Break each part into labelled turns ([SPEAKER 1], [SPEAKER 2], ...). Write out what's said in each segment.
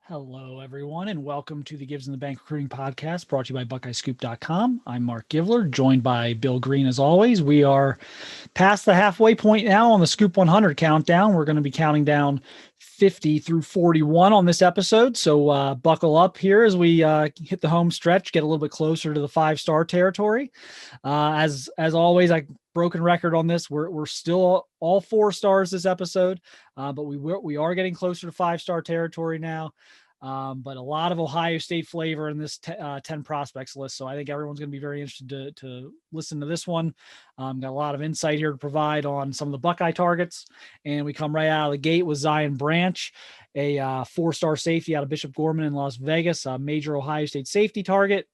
[SPEAKER 1] Hello, everyone, and welcome to the Gives in the Bank Recruiting Podcast brought to you by BuckeyeScoop.com. I'm Marc Givler, joined by Bill Greene as always. We are past the halfway point now on the Scoop100 countdown. We're going to be counting down 50 through 41 on this episode. So buckle up here as we hit the home stretch, get a little bit closer to the 5-star territory. As always, I broken record on this. We're still all 4 stars this episode, but we are getting closer to 5-star territory now. But a lot of Ohio State flavor in this 10 prospects list. So I think everyone's going to be very interested to listen to this one. Got a lot of insight here to provide on some of the Buckeye targets. And we come right out of the gate with Zion Branch, a 4-star safety out of Bishop Gorman in Las Vegas, a major Ohio State safety target.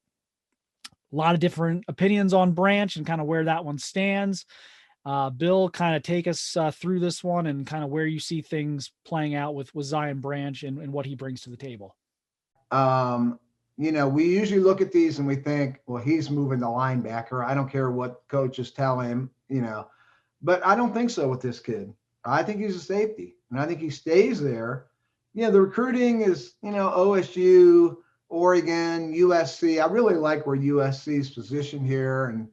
[SPEAKER 1] A lot of different opinions on Branch and kind of where that one stands. Bill, kind of take us through this one and kind of where you see things playing out with Zion Branch and what he brings to the table.
[SPEAKER 2] We usually look at these and we think, well, he's moving the linebacker. I don't care what coaches tell him, but I don't think so with this kid. I think he's a safety, and I think he stays there. The recruiting is, OSU, Oregon, USC. I really like where USC's positioned here, and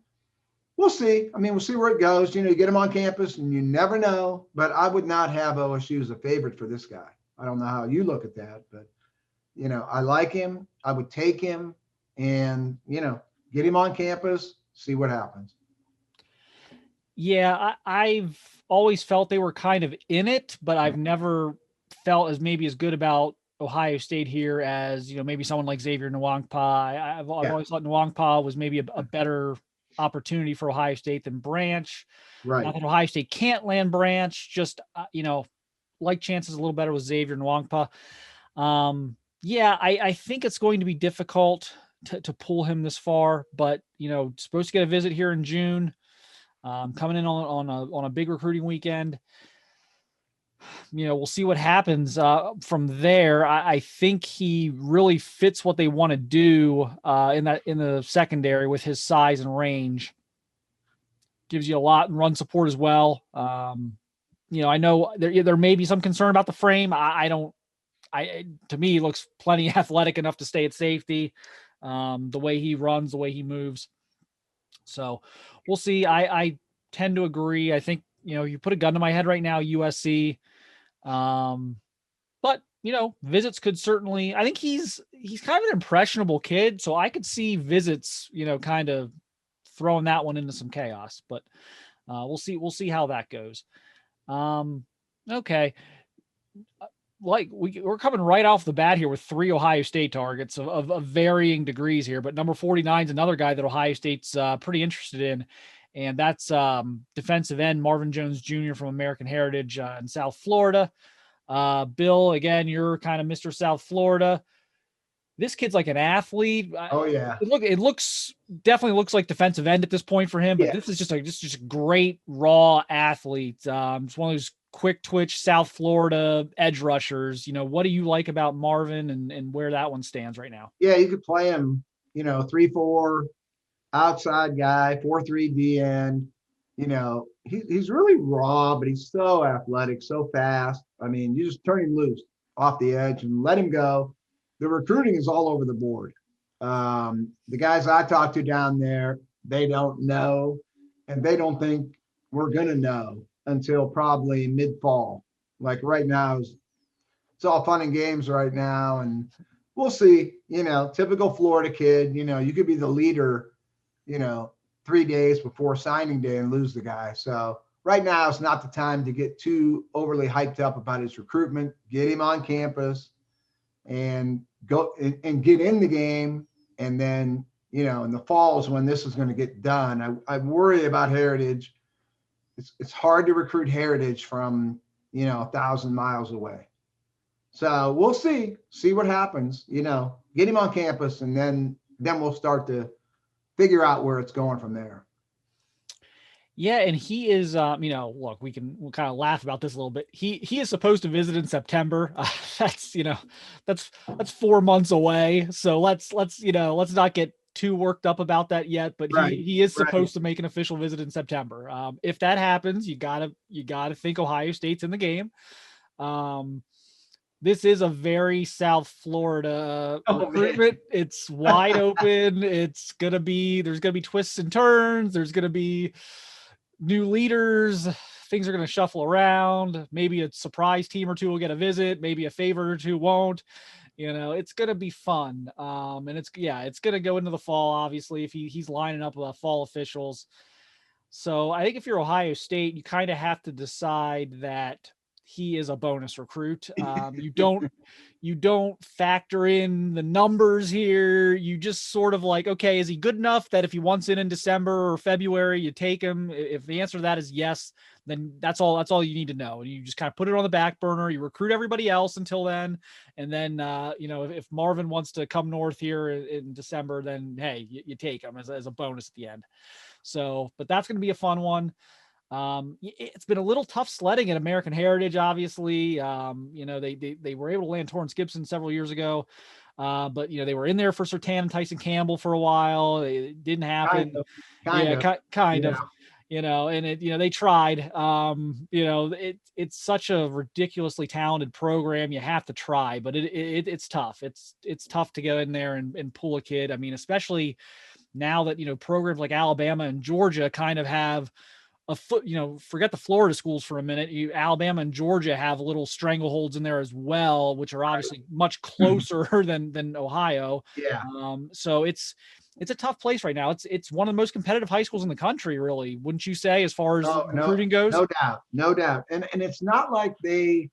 [SPEAKER 2] we'll see. We'll see where it goes. You get him on campus and you never know, but I would not have OSU as a favorite for this guy. I don't know how you look at that, but, I like him. I would take him and, get him on campus, see what happens.
[SPEAKER 1] Yeah, I've always felt they were kind of in it, but I've never felt as good about Ohio State here as, maybe someone like Xavier Nwankpa. I've always thought Nwankpa was maybe a better opportunity for Ohio State than Branch.
[SPEAKER 2] Right.
[SPEAKER 1] Not that Ohio State can't land Branch, just, like chances a little better with Xavier Nwankpa. I think it's going to be difficult to pull him this far, but, supposed to get a visit here in June, coming in on a big recruiting weekend. We'll see what happens from there. I think he really fits what they want to do in the secondary with his size and range. Gives you a lot in run support as well. I know there may be some concern about the frame. To me, he looks plenty athletic enough to stay at safety. The way he runs, the way he moves. So we'll see. I tend to agree. I think, you put a gun to my head right now, USC. But visits could certainly, I think he's kind of an impressionable kid. So I could see visits, kind of throwing that one into some chaos, but, we'll see how that goes. Okay. Like we're coming right off the bat here with 3 Ohio State targets of varying degrees here, but number 49 is another guy that Ohio State's pretty interested in. And that's defensive end Marvin Jones Jr. from American Heritage in South Florida. Bill, again, you're kind of Mr. South Florida. This kid's like an athlete.
[SPEAKER 2] Oh yeah.
[SPEAKER 1] It definitely looks like defensive end at this point for him, but This is just a great raw athlete. It's one of those quick twitch South Florida edge rushers. What do you like about Marvin and where that one stands right now?
[SPEAKER 2] Yeah, you could play him, 3-4 outside guy, 4-3 D end. He's really raw, but he's so athletic, so fast. You just turn him loose off the edge and let him go. The recruiting is all over the board. The guys I talked to down there, they don't know, and they don't think we're going to know until probably mid-fall. Like right now, it's all fun and games right now, and we'll see. Typical Florida kid, you could be the leader 3 days before signing day and lose the guy. So right now it's not the time to get too overly hyped up about his recruitment. Get him on campus and go and get in the game. And then, in the fall is when this is going to get done. I worry about Heritage. It's hard to recruit Heritage from, 1,000 miles away. So we'll see what happens, get him on campus, and then we'll start to figure out where it's going from there.
[SPEAKER 1] Yeah, and he is, look, we'll kind of laugh about this a little bit. He is supposed to visit in September. That's 4 months away. So let's not get too worked up about that yet. But
[SPEAKER 2] Right.
[SPEAKER 1] he is supposed to make an official visit in September. If that happens, you gotta think Ohio State's in the game. this is a very South Florida recruitment.
[SPEAKER 2] Man.
[SPEAKER 1] It's wide open. There's going to be twists and turns. There's going to be new leaders. Things are going to shuffle around. Maybe a surprise team or two will get a visit. Maybe a favorite or two won't. It's going to be fun. And it's going to go into the fall, obviously, if he's lining up fall officials. So I think if you're Ohio State, you kind of have to decide that he is a bonus recruit. You don't factor in the numbers here. You just sort of like, okay, is he good enough that if he wants in December or February, you take him? If the answer to that is yes, then that's all you need to know. And you just kind of put it on the back burner. You recruit everybody else until then. And then, if Marvin wants to come north here in December, then, hey, you take him as a bonus at the end. So, but that's going to be a fun one. It's been a little tough sledding at American Heritage, obviously. They were able to land Torrance Gibson several years ago. But they were in there for Sertan and Tyson Campbell for a while. It didn't happen. Kind of. They tried. It's such a ridiculously talented program. You have to try, but it's tough. It's tough to go in there and pull a kid. I mean, especially now that programs like Alabama and Georgia kind of have a foot, forget the Florida schools for a minute. Alabama and Georgia have little strangleholds in there as well, which are obviously much closer than Ohio.
[SPEAKER 2] Yeah.
[SPEAKER 1] So it's a tough place right now. It's one of the most competitive high schools in the country, really, wouldn't you say, as far as recruiting goes?
[SPEAKER 2] No doubt. And it's not like they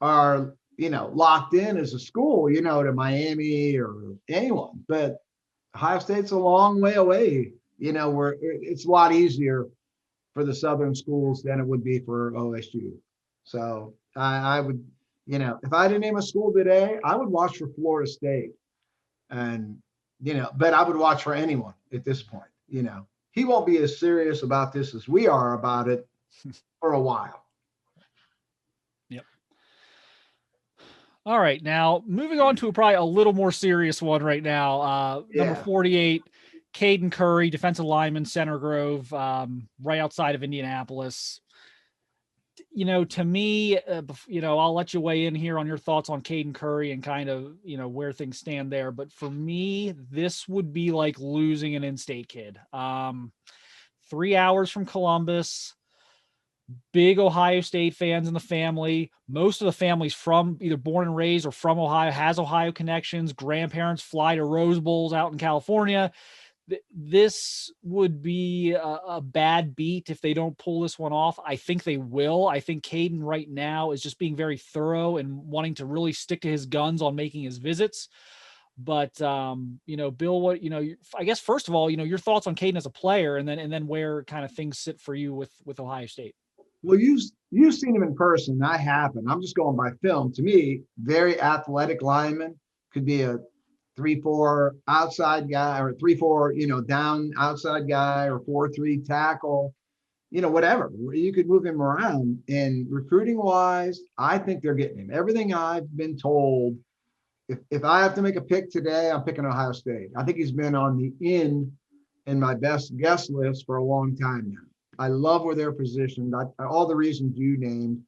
[SPEAKER 2] are, locked in as a school, to Miami or anyone, but Ohio State's a long way away, where it's a lot easier for the Southern schools than it would be for OSU. So I would, if I had to name a school today, I would watch for Florida State. And, but I would watch for anyone at this point. He won't be as serious about this as we are about it for a while.
[SPEAKER 1] Yep. All right. Now, moving on to probably a little more serious one right now. Number 48, Caden Curry, defensive lineman, Center Grove, right outside of Indianapolis. To me, I'll let you weigh in here on your thoughts on Caden Curry and kind of, where things stand there. But for me, this would be like losing an in-state kid. 3 hours from Columbus, big Ohio State fans in the family. Most of the family's from either born and raised or from Ohio, has Ohio connections. Grandparents fly to Rose Bowls out in California. This would be a bad beat if they don't pull this one off. I think they will. I think Caden right now is just being very thorough and wanting to really stick to his guns on making his visits. But, Bill, I guess, first of all, your thoughts on Caden as a player, and then where kind of things sit for you with Ohio State.
[SPEAKER 2] Well, you've seen him in person. I haven't. I'm just going by film. To me, very athletic lineman, could be a 3-4 outside guy, or 3-4, down outside guy, or 4-3 tackle, whatever. You could move him around. And recruiting wise, I think they're getting him. Everything I've been told, if I have to make a pick today, I'm picking Ohio State. I think he's been on the in my best guess list for a long time now. I love where they're positioned. All the reasons you named.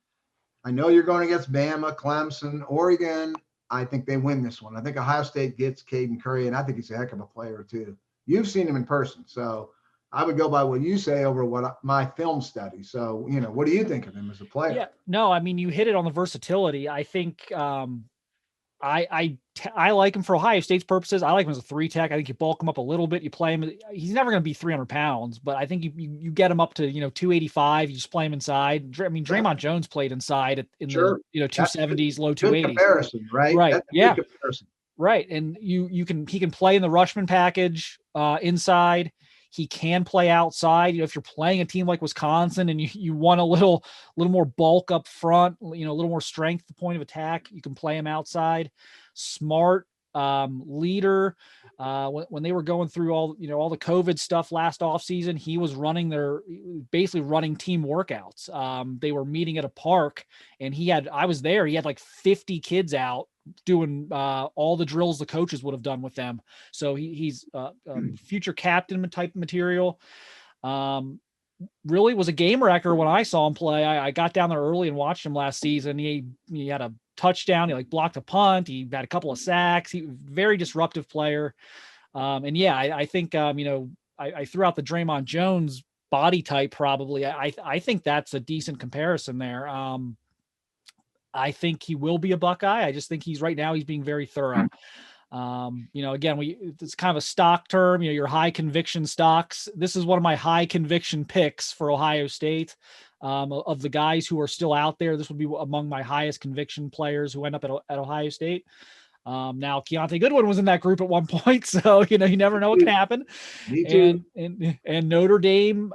[SPEAKER 2] I know you're going against Bama, Clemson, Oregon. I think they win this one. I think Ohio State gets Caden Curry, and I think he's a heck of a player too. You've seen him in person, so I would go by what you say over what my film study. So, what do you think of him as a player?
[SPEAKER 1] Yeah, no, I mean, you hit it on the versatility. I think I like him for Ohio State's purposes. I like him as a 3 tech. I think you bulk him up a little bit. You play him. He's never going to be 300 pounds, but I think you get him up to 285. You just play him inside. I mean, Draymond Jones played inside in the 270s, low 280s.
[SPEAKER 2] Comparison, right?
[SPEAKER 1] Right.
[SPEAKER 2] That's
[SPEAKER 1] yeah.
[SPEAKER 2] Comparison.
[SPEAKER 1] Right, and he can play in the Rushman package inside. He can play outside. If you're playing a team like Wisconsin and you want a little more bulk up front, a little more strength at the point of attack, you can play him outside. Smart leader. When they were going through all the COVID stuff last offseason, he was basically running team workouts. They were meeting at a park, and I was there. He had like 50 kids out doing all the drills the coaches would have done with them. So he's a future captain type material. Really was a game wrecker when I saw him play. I got down there early and watched him last season. He had a touchdown. He like blocked a punt. He had a couple of sacks. He very disruptive player. And yeah, I think, you know, I threw out the Draymond Jones body type. Probably. I think that's a decent comparison there. I think he will be a Buckeye. I just think he's being very thorough. You know, again, it's kind of a stock term, you know, your high conviction stocks. This is one of my high conviction picks for Ohio State. Of the guys who are still out there, this would be among my highest conviction players who end up at Ohio State. Now Keontae Goodwin was in that group at one point, so you know you never know what can happen.
[SPEAKER 2] Me too.
[SPEAKER 1] And Notre Dame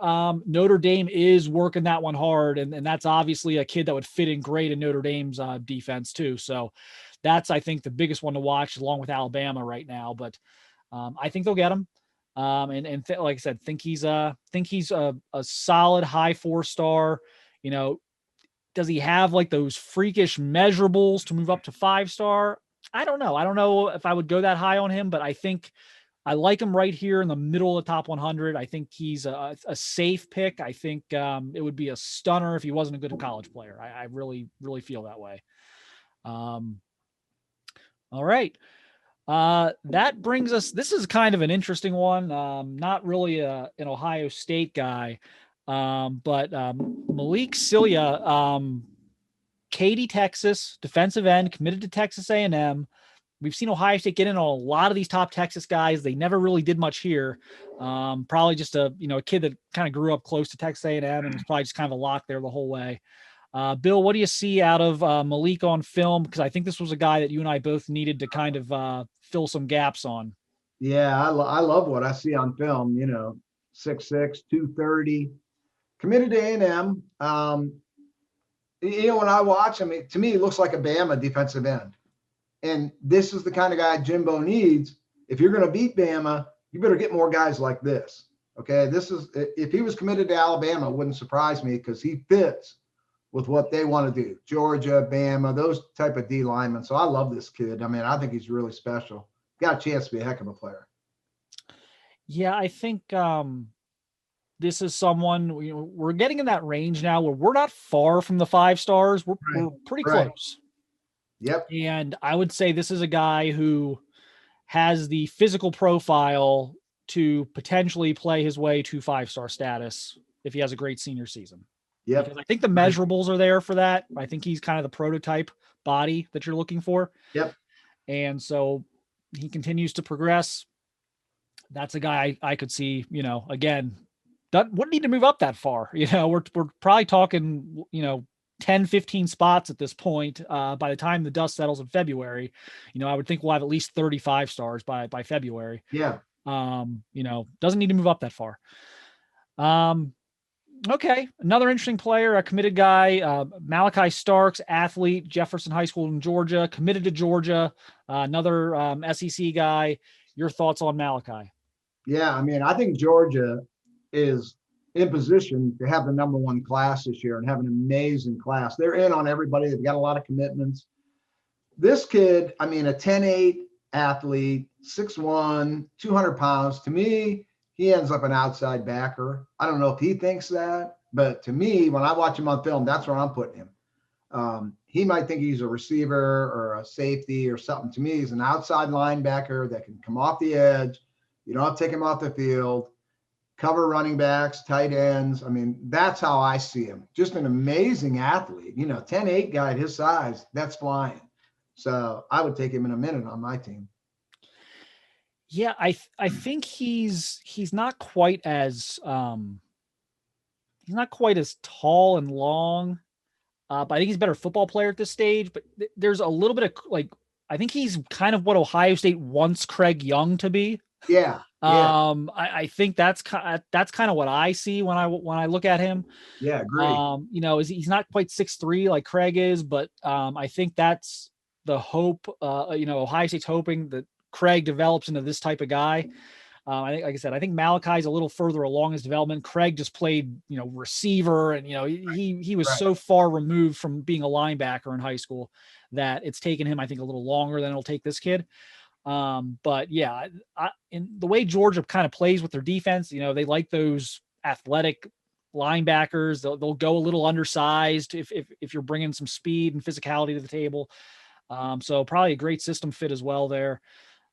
[SPEAKER 1] is working that one hard, and that's obviously a kid that would fit in great in Notre Dame's defense too. So that's, I think, the biggest one to watch, along with Alabama right now. But I think they'll get him. Like I said, think he's a solid high 4-star. You know, does he have like those freakish measurables to move up to 5-star? I don't know. I don't know if I would go that high on him, but I think I like him right here in the middle of the top 100. I think he's a safe pick. I think it would be a stunner if he wasn't a good college player. I really, really feel that way. All right. That brings us, this is kind of an interesting one. Not really an Ohio State guy, but Malik Cilia, Katy, Texas, defensive end, committed to Texas A&M. We've seen Ohio State get in on a lot of these top Texas guys. They never really did much here. Probably just a kid that kind of grew up close to Texas A&M and was probably just kind of a lock there the whole way. Bill, what do you see out of Malik on film? Because I think this was a guy that you and I both needed to kind of fill some gaps on.
[SPEAKER 2] Yeah, I love what I see on film. 6'6", 230, committed to A&M. When I watch him, to me, he looks like a Bama defensive end. And this is the kind of guy Jimbo needs. If you're going to beat Bama, you better get more guys like this. Okay, if he was committed to Alabama, it wouldn't surprise me because he fits with what they want to do. Georgia, Bama, those type of D linemen. So I love this kid. I mean, I think he's really special. Got a chance to be a heck of a player.
[SPEAKER 1] Yeah, I think this is someone, we're getting in that range now where we're not far from the 5 stars. We're pretty close.
[SPEAKER 2] Yep.
[SPEAKER 1] And I would say this is a guy who has the physical profile to potentially play his way to 5-star status if he has a great senior season.
[SPEAKER 2] Yep.
[SPEAKER 1] Because I think the measurables are there for that. I think he's kind of the prototype body that you're looking for.
[SPEAKER 2] Yep.
[SPEAKER 1] And so he continues to progress. That's a guy I could see, again, wouldn't need to move up that far. We're probably talking, 10, 15 spots at this point. By the time the dust settles in February, I would think we'll have at least 35 stars by February.
[SPEAKER 2] Yeah.
[SPEAKER 1] Doesn't need to move up that far. Okay. Another interesting player, a committed guy, Malachi Starks, athlete, Jefferson High School in Georgia, committed to Georgia, another SEC guy. Your thoughts on Malachi?
[SPEAKER 2] Yeah. I mean, I think Georgia is in position to have the number 1 class this year and have an amazing class. They're in on everybody. They've got a lot of commitments. This kid, I mean, a 10'8" athlete, 6'1", 200 pounds. To me, he ends up an outside backer. I don't know if he thinks that, but to me, when I watch him on film, that's where I'm putting him. He might think he's a receiver or a safety or something. To me, he's an outside linebacker that can come off the edge. You don't have to take him off the field. Cover running backs, tight ends. I mean, that's how I see him. Just an amazing athlete. 10'8" guy at his size, that's flying. So I would take him in a minute on my team.
[SPEAKER 1] Yeah, I think he's not quite as tall and long. But I think he's a better football player at this stage. But there's a little bit of I think he's kind of what Ohio State wants Craig Young to be.
[SPEAKER 2] Yeah.
[SPEAKER 1] I think that's kind of what I see when I look at him.
[SPEAKER 2] Yeah, agree.
[SPEAKER 1] He's not quite 6'3" like Craig is, but I think that's the hope. Ohio State's hoping that Craig develops into this type of guy. I think, like I said, I think Malachi's a little further along his development. Craig just played, receiver, and he was so far removed from being a linebacker in high school that it's taken him, I think, a little longer than it'll take this kid. But yeah, in the way Georgia kind of plays with their defense, they like those athletic linebackers. They'll go a little undersized if you're bringing some speed and physicality to the table. So probably a great system fit as well there.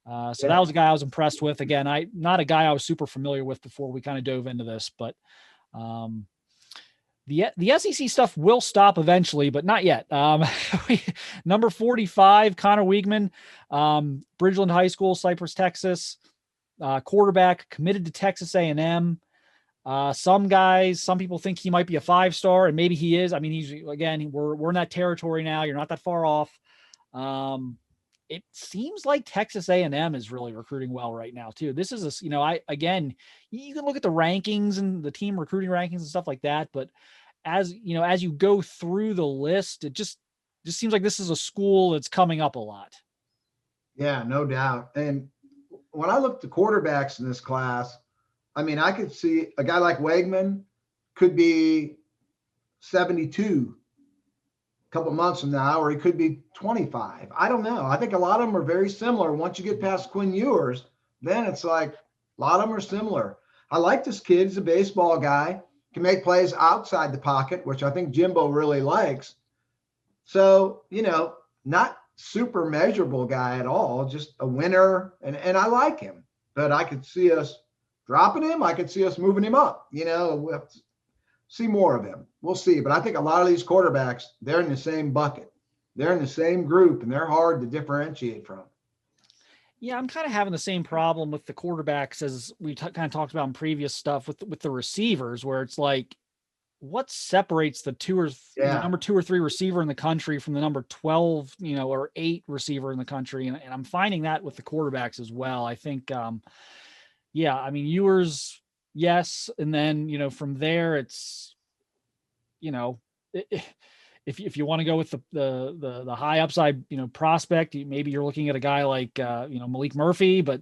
[SPEAKER 1] So that was a guy I was impressed with. Again, not a guy I was super familiar with before we kind of dove into this, but the SEC stuff will stop eventually, but not yet. Number 45, Connor Wiegman, Bridgeland High School, Cypress, Texas, quarterback, committed to Texas A&M. Some people think he might be a 5-star, and maybe he is. I mean, we're in that territory now. You're not that far off. It seems like Texas A&M is really recruiting well right now too. This is you can look at the rankings and the team recruiting rankings and stuff like that, but as you go through the list, it just seems like this is a school that's coming up a lot.
[SPEAKER 2] Yeah, no doubt. And when I look at the quarterbacks in this class, I mean, I could see a guy like Wegman could be 72 a couple months from now, or he could be 25. I don't know. I think a lot of them are very similar. Once you get past Quinn Ewers, then it's like a lot of them are similar. I like this kid. He's a baseball guy, can make plays outside the pocket, which I think Jimbo really likes. So, not super measurable guy at all, just a winner. And I like him, but I could see us dropping him. I could see us moving him up. We'll have to see more of him. We'll see. But I think a lot of these quarterbacks, they're in the same bucket. They're in the same group, and they're hard to differentiate from.
[SPEAKER 1] Yeah, I'm kind of having the same problem with the quarterbacks as we kind of talked about in previous stuff with the receivers, where it's like, what separates the number 2 or 3 receiver in the country from the number 12, or 8 receiver in the country. And I'm finding that with the quarterbacks as well. I think, Ewers, yes. And then, from there, it's, if you want to go with the high upside, prospect, maybe you're looking at a guy like, Malik Murphy, but,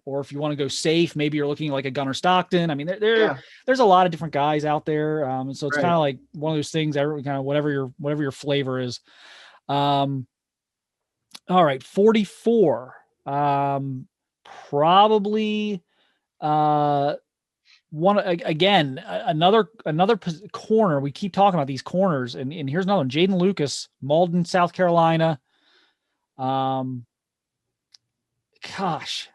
[SPEAKER 1] or if you want to go safe, maybe you're looking like a Gunnar Stockton. I mean, there's a lot of different guys out there. And so it's kind of like one of those things, kind of whatever your flavor is. All right. 44, probably, another corner. We keep talking about these corners, and here's another one. Jaden Lucas, Malden, South Carolina. Gosh,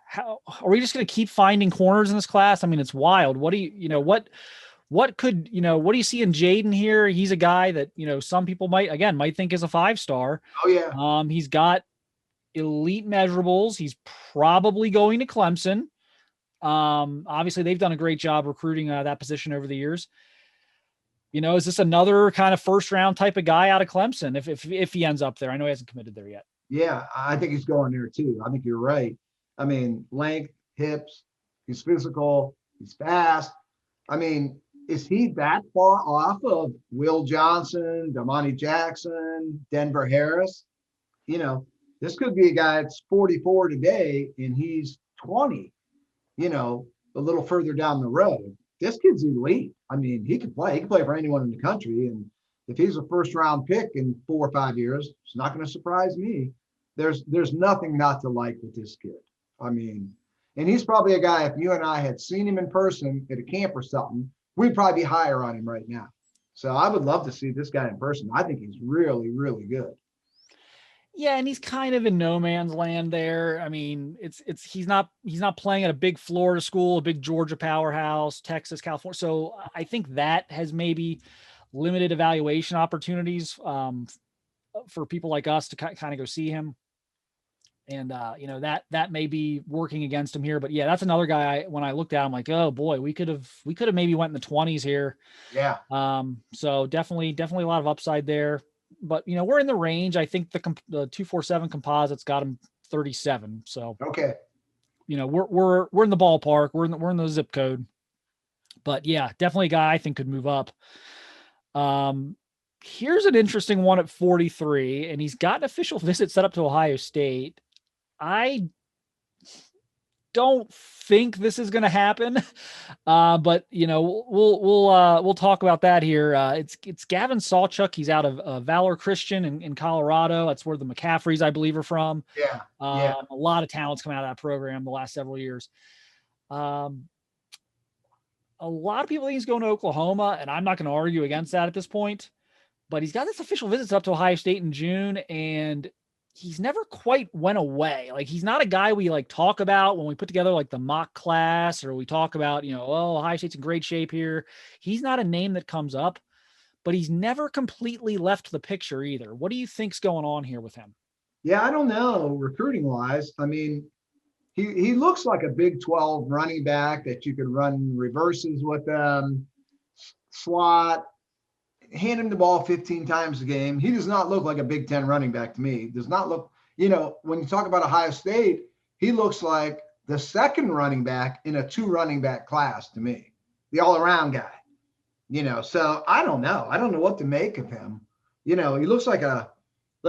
[SPEAKER 1] how are we just going to keep finding corners in this class? I mean, it's wild. What do you what do you see in Jaden here? He's a guy that, some people might think is a 5-star.
[SPEAKER 2] Oh yeah.
[SPEAKER 1] He's got elite measurables. He's probably going to Clemson. Obviously they've done a great job recruiting that position over the years. Is this another kind of 1st-round type of guy out of Clemson if he ends up there? I know he hasn't committed there yet.
[SPEAKER 2] Yeah, I think he's going there too. I think you're right. I mean, length, hips, he's physical, he's fast. I mean, is he that far off of Will Johnson, Damani Jackson, Denver Harris? This could be a guy that's 44 today and he's 20, a little further down the road. This kid's elite. I mean, he can play. He can play for anyone in the country. And if he's a 1st-round pick in 4 or 5 years, it's not going to surprise me. There's nothing not to like with this kid. I mean, and he's probably a guy, if you and I had seen him in person at a camp or something, we'd probably be higher on him right now. So I would love to see this guy in person. I think he's really, really good.
[SPEAKER 1] Yeah, and he's kind of in no man's land there. I mean, he's not playing at a big Florida school, a big Georgia powerhouse, Texas, California. So I think that has maybe limited evaluation opportunities for people like us to kind of go see him. And that may be working against him here. But yeah, that's another guy. When I looked at him, like, oh boy, we could have maybe went in the 20s here.
[SPEAKER 2] Yeah.
[SPEAKER 1] So definitely a lot of upside there. But we're in the range. I think the 247 composites got him 37. So
[SPEAKER 2] okay,
[SPEAKER 1] we're in the ballpark. We're in the zip code. But yeah, definitely a guy I think could move up. Here's an interesting one at 43, and he's got an official visit set up to Ohio State. I don't think this is going to happen, but we'll talk about that here. It's Gavin Sawchuck. He's out of Valor Christian in Colorado. That's where the McCaffreys, I believe, are from.
[SPEAKER 2] Yeah,
[SPEAKER 1] a lot of talents come out of that program the last several years. a lot of people think he's going to Oklahoma, and I'm not going to argue against that at this point. But he's got this official visits up to Ohio State in June, and he's never quite went away. Like, he's not a guy we like talk about when we put together like the mock class, or we talk about, oh, Ohio State's in great shape here. He's not a name that comes up, but he's never completely left the picture either. What do you think's going on here with him?
[SPEAKER 2] Yeah, I don't know, recruiting wise. I mean, he looks like a Big 12 running back that you could run reverses with them, slot, hand him the ball 15 times a game. He does not look like a Big 10 running back to me. He does not look, when you talk about Ohio State, he looks like the second running back in a 2 running back class to me, the all around guy, so I don't know. I don't know what to make of him. He looks like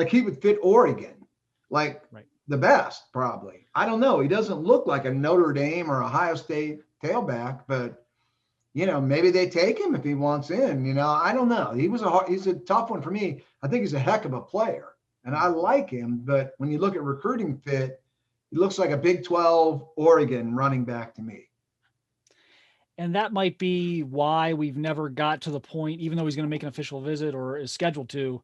[SPEAKER 2] he would fit Oregon, like right. The best probably. I don't know. He doesn't look like a Notre Dame or Ohio State tailback, but maybe they take him if he wants in, I don't know. He's a tough one for me. I think he's a heck of a player and I like him, but when you look at recruiting fit, he looks like a Big 12 Oregon running back to me.
[SPEAKER 1] And that might be why we've never got to the point, even though he's going to make an official visit or is scheduled to,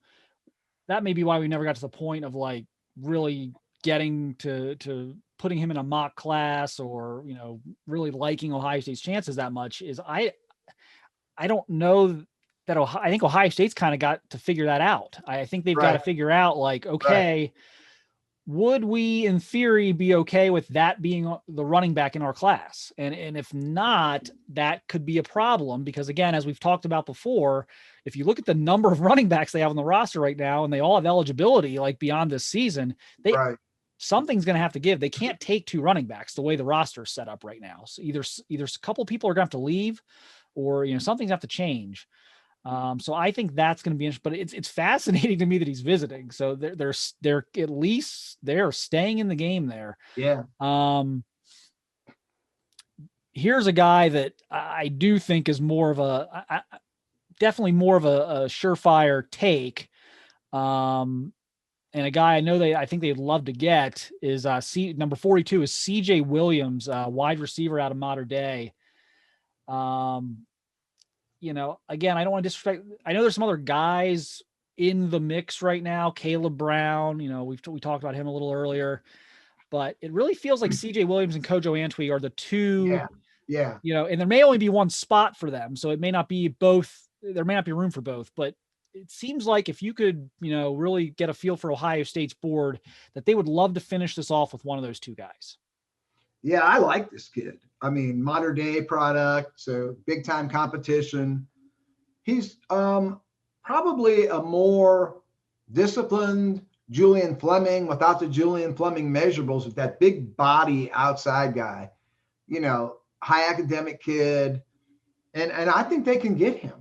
[SPEAKER 1] that may be why we never got to the point of like really getting to putting him in a mock class or, really liking Ohio State's chances that much is I don't know that I think Ohio State's kind of got to figure that out. I think they've got to figure out like, okay, would we in theory be okay with that being the running back in our class? And if not, that could be a problem because again, as we've talked about before, if you look at the number of running backs they have on the roster right now, and they all have eligibility, like beyond this season, something's going to have to give. They can't take 2 running backs the way the roster is set up right now. So either a couple of people are going to have to leave or, something's have to change. So I think that's going to be interesting, but it's fascinating to me that he's visiting. So they're at least they're staying in the game there.
[SPEAKER 2] Yeah.
[SPEAKER 1] Here's a guy that I do think is more of definitely more of a surefire take. And a guy I think they'd love to get is number 42 is CJ Williams, wide receiver out of Mater Dei. Again, I don't want to disrespect. I know there's some other guys in the mix right now. Caleb Brown, we talked about him a little earlier, but it really feels like CJ Williams and Kojo Antwi are the two.
[SPEAKER 2] Yeah.
[SPEAKER 1] And there may only be one spot for them, so it may not be both. There may not be room for both, but it seems like if you could, really get a feel for Ohio State's board, that they would love to finish this off with one of those 2 guys.
[SPEAKER 2] Yeah, I like this kid. I mean, Mater Dei product, so big time competition. He's probably a more disciplined Julian Fleming without the Julian Fleming measurables with that big body outside guy, high academic kid. And I think they can get him.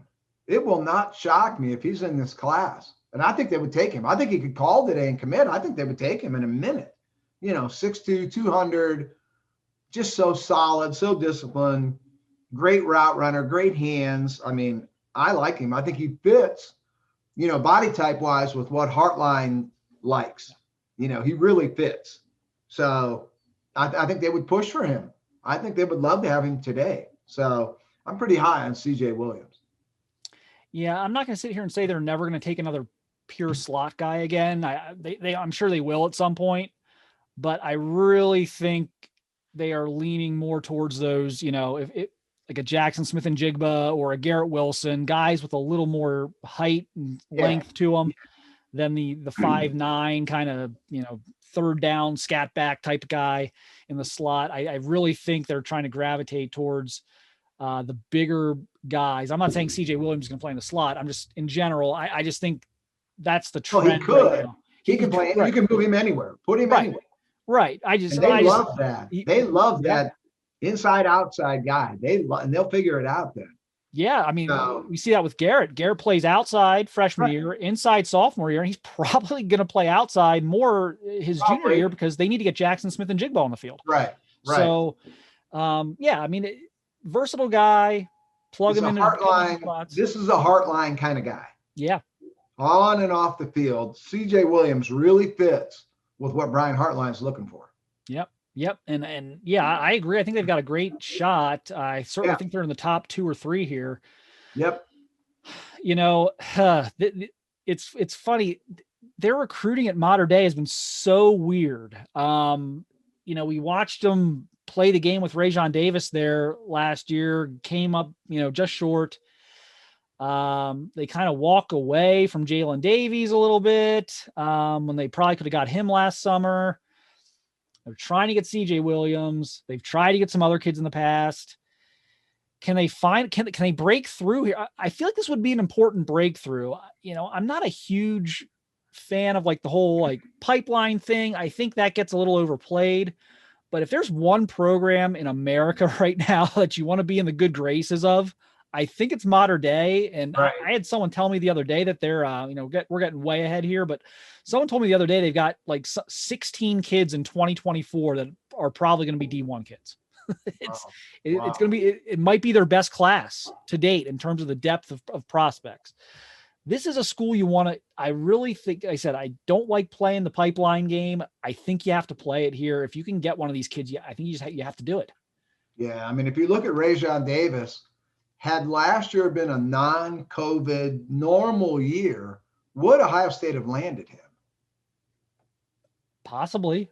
[SPEAKER 2] It will not shock me if he's in this class. And I think they would take him. I think he could call today and commit. I think they would take him in a minute. 6'2", 200, just so solid, so disciplined, great route runner, great hands. I mean, I like him. I think he fits, body type wise with what Hartline likes. He really fits. So I think they would push for him. I think they would love to have him today. So I'm pretty high on CJ Williams.
[SPEAKER 1] Yeah, I'm not going to sit here and say they're never going to take another pure slot guy again. I'm sure they will at some point, but I really think they are leaning more towards those, if like a Jackson Smith and Jigba or a Garrett Wilson, guys with a little more height and length to them than the 5'9" kind of, third down scat back type guy in the slot. I really think they're trying to gravitate towards the bigger guys. I'm not saying CJ Williams is going to play in the slot. I'm just in general. I just think that's the trend.
[SPEAKER 2] He could.
[SPEAKER 1] Right now.
[SPEAKER 2] He can play. Right. You can move him anywhere. Put him anywhere.
[SPEAKER 1] Right.
[SPEAKER 2] They love that. They love that inside outside guy. And they'll figure it out then.
[SPEAKER 1] Yeah, I mean, we see that with Garrett. Garrett plays outside freshman year, inside sophomore year, and he's probably going to play outside more his junior year because they need to get Jackson Smith and Jigba on the field.
[SPEAKER 2] Right.
[SPEAKER 1] So, I mean, versatile guy. Plug him into
[SPEAKER 2] Heartline. This is a Heartline kind of guy.
[SPEAKER 1] Yeah.
[SPEAKER 2] On and off the field, CJ Williams really fits with what Brian Hartline's looking for.
[SPEAKER 1] Yep. Yep. And yeah, I agree. I think they've got a great shot. I certainly think they're in the top 2 or 3 here.
[SPEAKER 2] Yep.
[SPEAKER 1] You know, it's funny. Their recruiting at Mater Dei has been so weird. You know, we watched them play the game with Rajon Davis there last year, came up, you know, just short. They kind of walk away from Jalen Davies a little bit when they probably could have got him last summer. They're trying to get CJ Williams. They've tried to get some other kids in the past. Can they break through here? I feel like this would be an important breakthrough. You know, I'm not a huge fan of like the whole like pipeline thing. I think that gets a little overplayed. But if there's one program in America right now that you want to be in the good graces of, I think it's Mater Dei. And
[SPEAKER 2] Right.
[SPEAKER 1] I had someone tell me the other day that they're, you know, we're getting way ahead here, but someone told me the other day they've got like 16 kids in 2024 that are probably going to be D1 kids. It's going to be, it might be their best class to date in terms of the depth of prospects. This is a school you want to, I really think, I said, I don't like playing the pipeline game. I think you have to play it here. If you can get one of these kids, I think you have to do it.
[SPEAKER 2] Yeah. I mean, if you look at Rajon Davis, had last year been a non-COVID normal year, would Ohio State have landed him?
[SPEAKER 1] Possibly.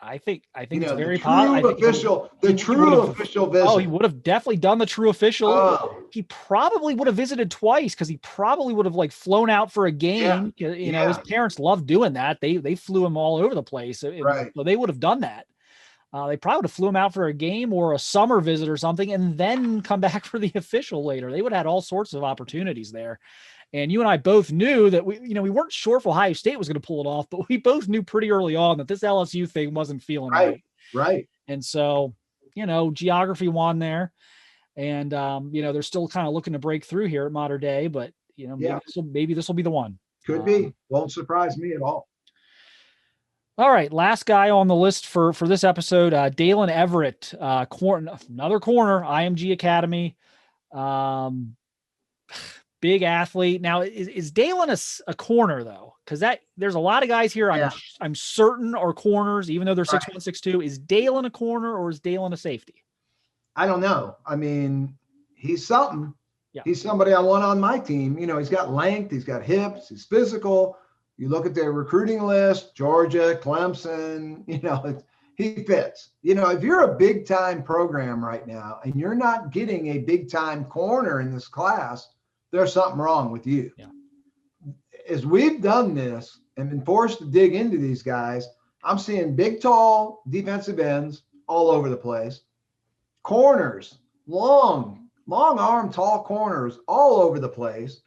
[SPEAKER 1] I think it's
[SPEAKER 2] the
[SPEAKER 1] very
[SPEAKER 2] possible. The true official visit.
[SPEAKER 1] Oh, he would have definitely done the true official. Oh. He probably would have visited twice because he probably would have like flown out for a game. Yeah. You know, his parents love doing that. They flew him all over the place.
[SPEAKER 2] Right.
[SPEAKER 1] So they would have done that. They probably would have flew him out for a game or a summer visit or something, and then come back for the official later. They would have had all sorts of opportunities there. And you and I both knew that we weren't sure if Ohio State was going to pull it off, but we both knew pretty early on that this LSU thing wasn't feeling right.
[SPEAKER 2] Right.
[SPEAKER 1] And so, geography won there. And, they're still kind of looking to break through here at Mater Dei, but, maybe this will be the one.
[SPEAKER 2] Could be. Won't surprise me at all.
[SPEAKER 1] All right. Last guy on the list for this episode, Dalen Everett, another corner, IMG Academy. Big athlete. Now, is Dalen a corner though? Because there's a lot of guys here I'm certain are corners, even though they're 6'1", 6'2". Is Dalen a corner or is Dalen a safety?
[SPEAKER 2] I don't know. I mean, he's something.
[SPEAKER 1] Yeah.
[SPEAKER 2] He's somebody I want on my team. He's got length, he's got hips, he's physical. You look at their recruiting list, Georgia, Clemson, he fits. If you're a big time program right now and you're not getting a big time corner in this class, there's something wrong with you.
[SPEAKER 1] Yeah.
[SPEAKER 2] As we've done this and been forced to dig into these guys, I'm seeing big, tall defensive ends all over the place. Corners, long arm, tall corners all over the place.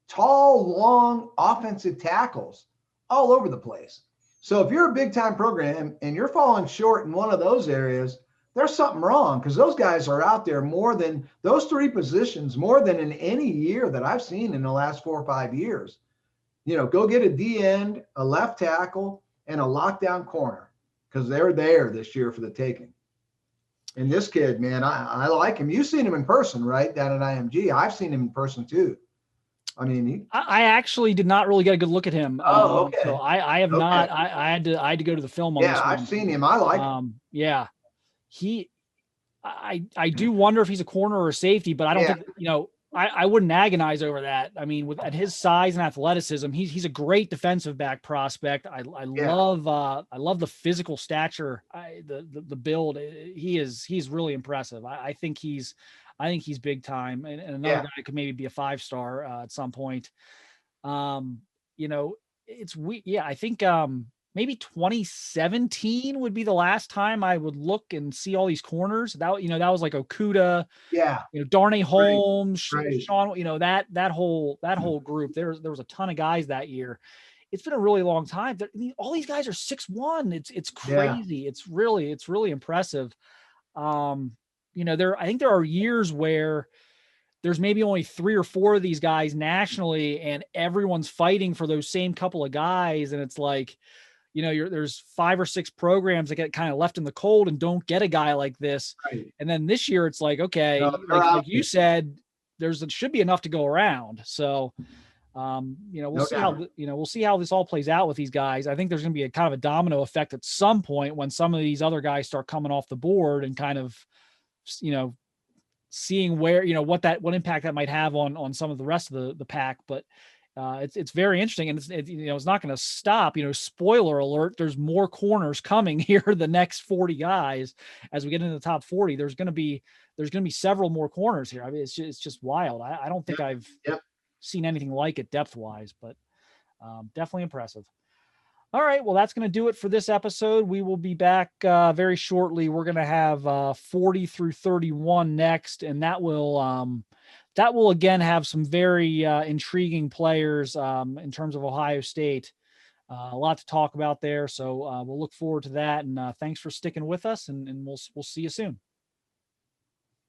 [SPEAKER 2] Tall, long offensive tackles all over the place. So if you're a big time program and you're falling short in one of those areas, there's something wrong, because those guys are out there more than those three positions, more than in any year that I've seen in the last 4 or 5 years. Go get a D end, a left tackle, and a lockdown corner, because they're there this year for the taking. And this kid, man, I like him. You've seen him in person, right? Down at IMG. I've seen him in person too. I mean,
[SPEAKER 1] I actually did not really get a good look at him.
[SPEAKER 2] Oh, okay.
[SPEAKER 1] So I have not. I had to go to the film on this one.
[SPEAKER 2] I've seen him. I like him.
[SPEAKER 1] Yeah. I do wonder if he's a corner or a safety, but I don't think, I wouldn't agonize over that. I mean, at his size and athleticism, he's a great defensive back prospect. I love the physical stature, the build. He's really impressive. I think he's big time, and another guy could maybe be a 5-star at some point. It's I think maybe 2017 would be the last time I would look and see all these corners. That was like Okuda, Darnay Holmes, Sean, that whole group. There was a ton of guys that year. It's been a really long time. I mean, all these guys are 6'1". It's crazy. It's really impressive. I think there are years where there's maybe only 3 or 4 of these guys nationally, and everyone's fighting for those same couple of guys. And it's like, there's 5 or 6 programs that get kind of left in the cold and don't get a guy like this.
[SPEAKER 2] Right.
[SPEAKER 1] And then this year it's like, okay, like you said, should be enough to go around. So We'll
[SPEAKER 2] No
[SPEAKER 1] see
[SPEAKER 2] doubt.
[SPEAKER 1] we'll see how this all plays out with these guys. I think there's going to be a kind of a domino effect at some point when some of these other guys start coming off the board and kind of, seeing where, what impact that might have on some of the rest of the pack. But it's very interesting, and it's not going to stop. Spoiler alert: there's more corners coming here. The next 40 guys, as we get into the top 40, there's going to be several more corners here. I mean, it's just wild. I don't think I've seen anything like it depth wise, but definitely impressive. All right, well, that's going to do it for this episode. We will be back very shortly. We're going to have 40 through 31 next, and that will again have some very intriguing players in terms of Ohio State. A lot to talk about there, so we'll look forward to that. And thanks for sticking with us, and we'll see you soon.